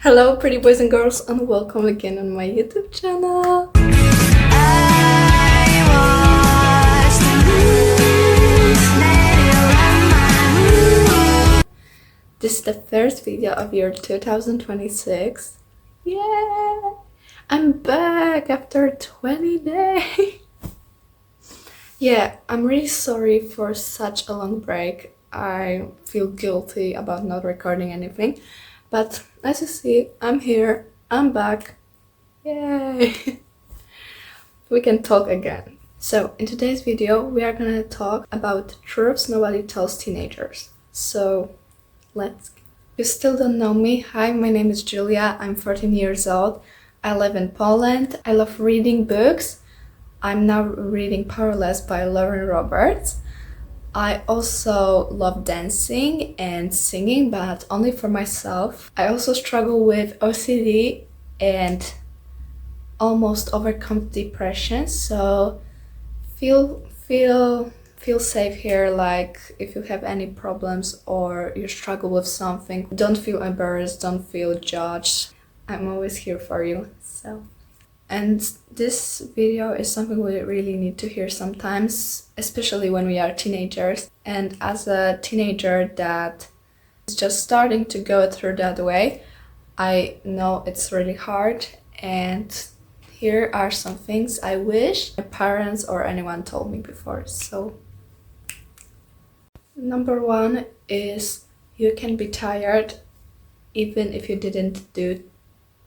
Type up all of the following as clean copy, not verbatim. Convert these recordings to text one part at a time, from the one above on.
Hello pretty boys and girls and welcome again on my YouTube channel. This is the first video of year 2026. Yeah! I'm back after 20 days. Yeah, I'm really sorry for such a long break. I feel guilty about not recording anything. But as you see, I'm here, I'm back. Yay! We can talk again. So in today's video, we are gonna talk about truths nobody tells teenagers. So let's go. If you still don't know me, hi, my name is Julia. I'm 14 years old. I live in Poland. I love reading books. I'm now reading Powerless by Lauren Roberts. I also love dancing and singing, but only for myself. I also struggle with OCD and almost overcome depression, so feel safe here. Like if you have any problems or you struggle with something, don't feel embarrassed, don't feel judged. I'm always here for you. And this video is something we really need to hear sometimes, especially when we are teenagers. And as a teenager that is just starting to go through that way, I know it's really hard. And here are some things I wish my parents or anyone told me before. So, number one is you can be tired even if you didn't do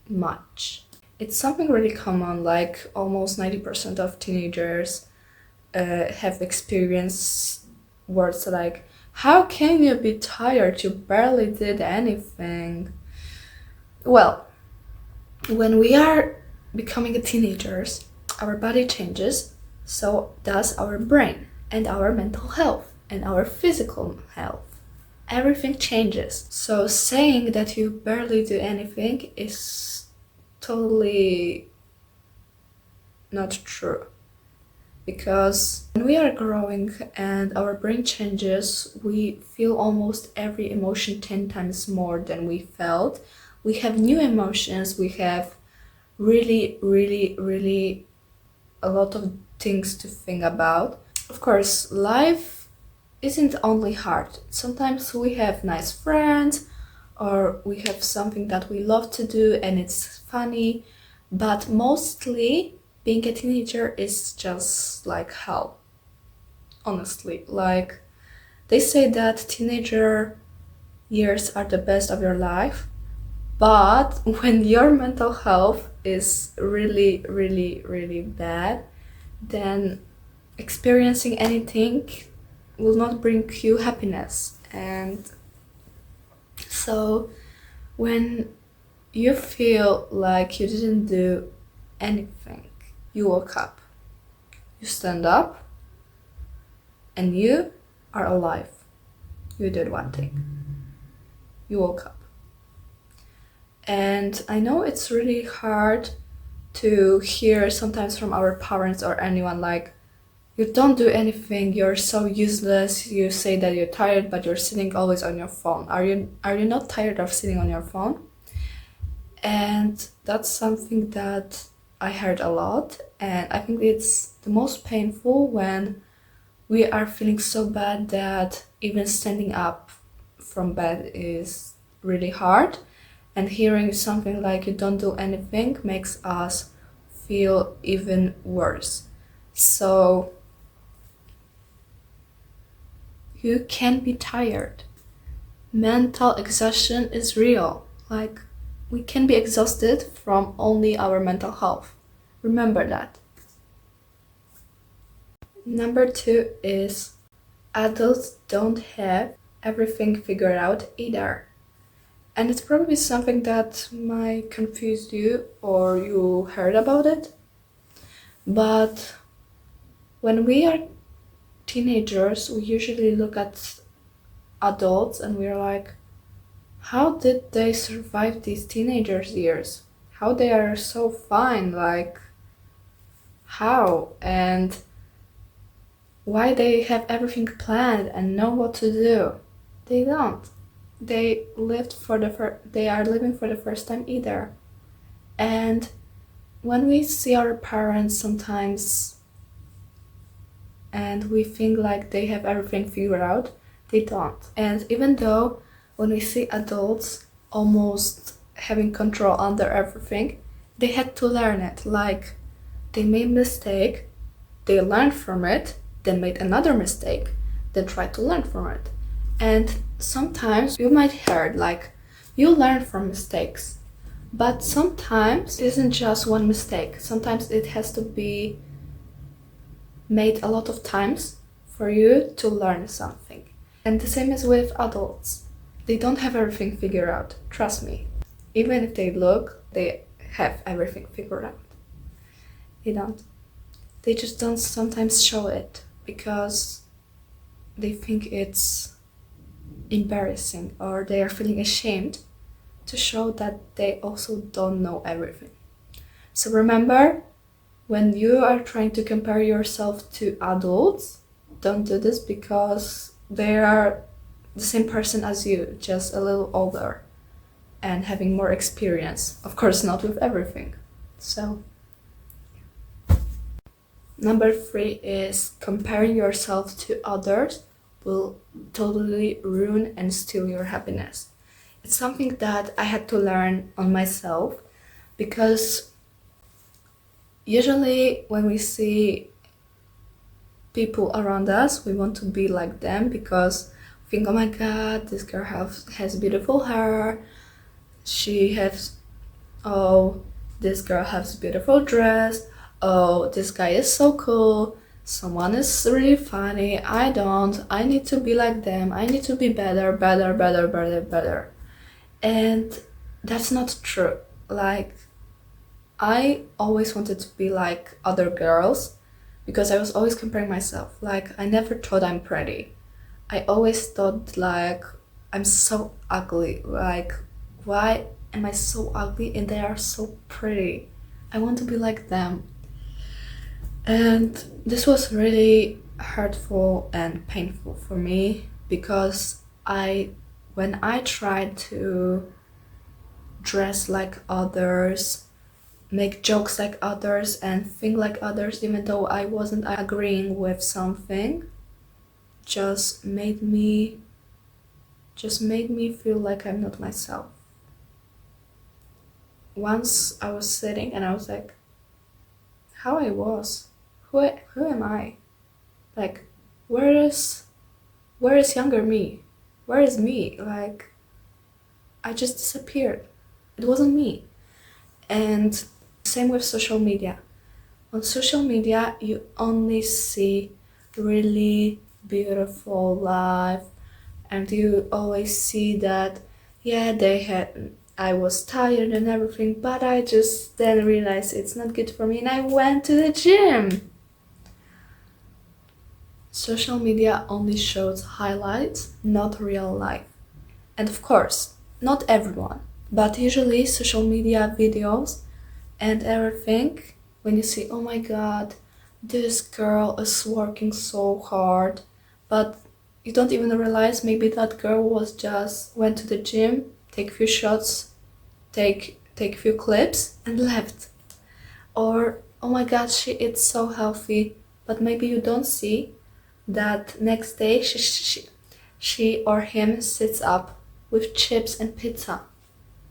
much. It's something really common, like almost 90% of teenagers have experienced words like, how can you be tired? You barely did anything. Well, when we are becoming teenagers, our body changes, so does our brain and our mental health and our physical health. Everything changes. So saying that you barely do anything is totally not true, because when we are growing and our brain changes, we feel almost every emotion 10 times more than we felt. We have new emotions, we have really a lot of things to think about. Of course, life isn't only hard. Sometimes we have nice friends, or we have something that we love to do and it's funny, but mostly being a teenager is just like hell. Honestly, like they say that teenager years are the best of your life, but when your mental health is really bad, then experiencing anything will not bring you happiness. And so when you feel like you didn't do anything, you woke up, you stand up, and you are alive. You did one thing. You woke up. And I know it's really hard to hear sometimes from our parents or anyone like, you don't do anything, you're so useless, you say that you're tired, but you're sitting always on your phone. Are you not tired of sitting on your phone? And that's something that I heard a lot, and I think it's the most painful when we are feeling so bad that even standing up from bed is really hard, and hearing something like you don't do anything makes us feel even worse. So you can be tired. Mental exhaustion is real. Like, we can be exhausted from only our mental health. Remember that. Number two is adults don't have everything figured out either. And it's probably something that might confuse you or you heard about it. But when we are teenagers, we usually look at adults and we're like, how did they survive these teenagers years? How they are so fine, like how? And why they have everything planned and know what to do? They don't. they they are living for the first time either. And when we see our parents sometimes and we think like they have everything figured out, they don't. And even though when we see adults almost having control under everything, they had to learn it. Like, they made mistake, they learned from it, then made another mistake, then tried to learn from it. And sometimes you might hear like, you learn from mistakes, but sometimes it isn't just one mistake. Sometimes it has to be made a lot of times for you to learn something. And the same is with adults. They don't have everything figured out, trust me. Even if they look, they have everything figured out. They don't. They just don't sometimes show it because they think it's embarrassing or they are feeling ashamed to show that they also don't know everything. So remember, when you are trying to compare yourself to adults, don't do this because they are the same person as you, just a little older and having more experience. Of course, not with everything. So, number 3 is comparing yourself to others will totally ruin and steal your happiness. It's something that I had to learn on myself because usually when we see people around us, we want to be like them because we think, oh my god, this girl has beautiful hair, oh, this girl has beautiful dress, oh, this guy is so cool, someone is really funny, I need to be like them, I need to be better. And that's not true. Like, I always wanted to be like other girls because I was always comparing myself. Like, I never thought I'm pretty. I always thought like I'm so ugly. Like, why am I so ugly and they are so pretty? I want to be like them. And this was really hurtful and painful for me because when I tried to dress like others, make jokes like others, and think like others, even though I wasn't agreeing with something, just made me feel like I'm not myself. Once I was sitting and I was like, how I was, who am I? Like, where is younger me? Where is me? Like, I just disappeared. It wasn't me. And same with social media. On social media, you only see really beautiful life, and you always see that, yeah, I was tired and everything, but I just then realized it's not good for me and I went to the gym. Social media only shows highlights, not real life. And of course, not everyone, but usually social media videos and everything, when you see, oh my god, this girl is working so hard, but you don't even realize maybe that girl went to the gym, take few shots, take few clips and left. Or, oh my god, she eats so healthy, but maybe you don't see that next day she or him sits up with chips and pizza.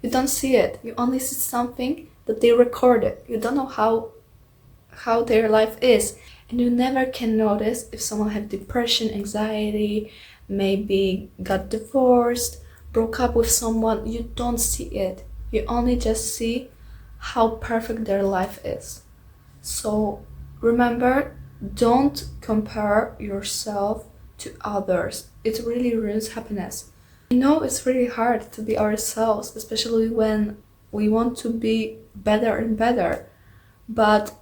You don't see it. You only see something that they recorded. You don't know how their life is. And you never can notice if someone had depression, anxiety, maybe got divorced, broke up with someone. You don't see it. You only just see how perfect their life is. So remember, don't compare yourself to others. It really ruins happiness. I know it's really hard to be ourselves, especially when we want to be better and better. But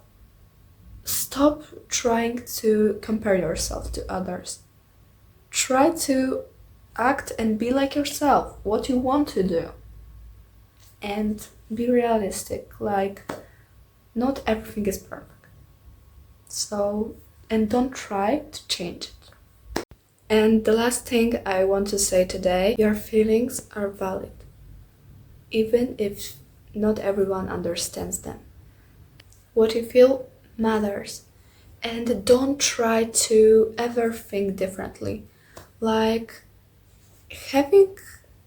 stop trying to compare yourself to others. Try to act and be like yourself, what you want to do. And be realistic, like, not everything is perfect. So, and don't try to change it. And the last thing I want to say today, your feelings are valid, even if not everyone understands them. What you feel matters, and don't try to ever think differently. Like, having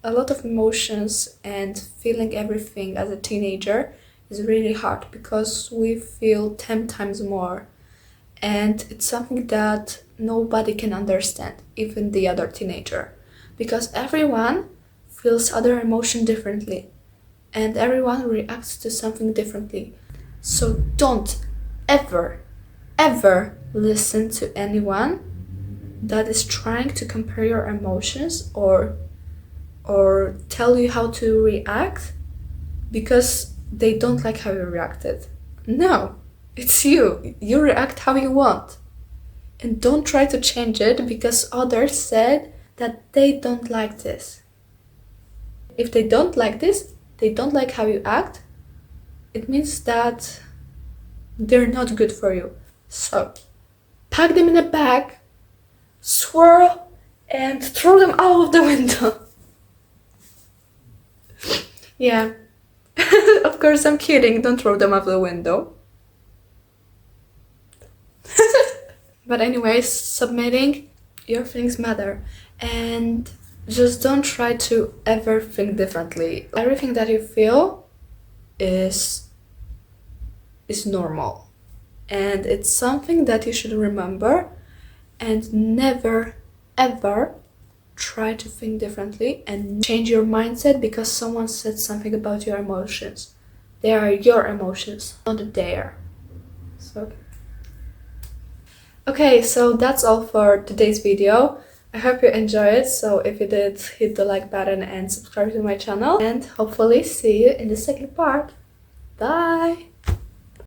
a lot of emotions and feeling everything as a teenager is really hard because we feel 10 times more, and it's something that nobody can understand, even the other teenager, because everyone feels other emotion differently and everyone reacts to something differently. So don't ever listen to anyone that is trying to compare your emotions or tell you how to react because they don't like how you reacted. No, it's you. You react how you want. And don't try to change it because others said that they don't like this. If they don't like this, they don't like how you act, it means that they're not good for you. So, pack them in a bag, swirl, and throw them out of the window. Yeah. Of course, I'm kidding. Don't throw them out the window. But anyways, submitting, your feelings matter. And just don't try to ever think differently. Everything that you feel is normal. And it's something that you should remember and never ever try to think differently and change your mindset because someone said something about your emotions. They are your emotions, not theirs. So, okay, so that's all for today's video. I hope you enjoyed it. So if you did, hit the like button and subscribe to my channel. And hopefully see you in the second part. Bye!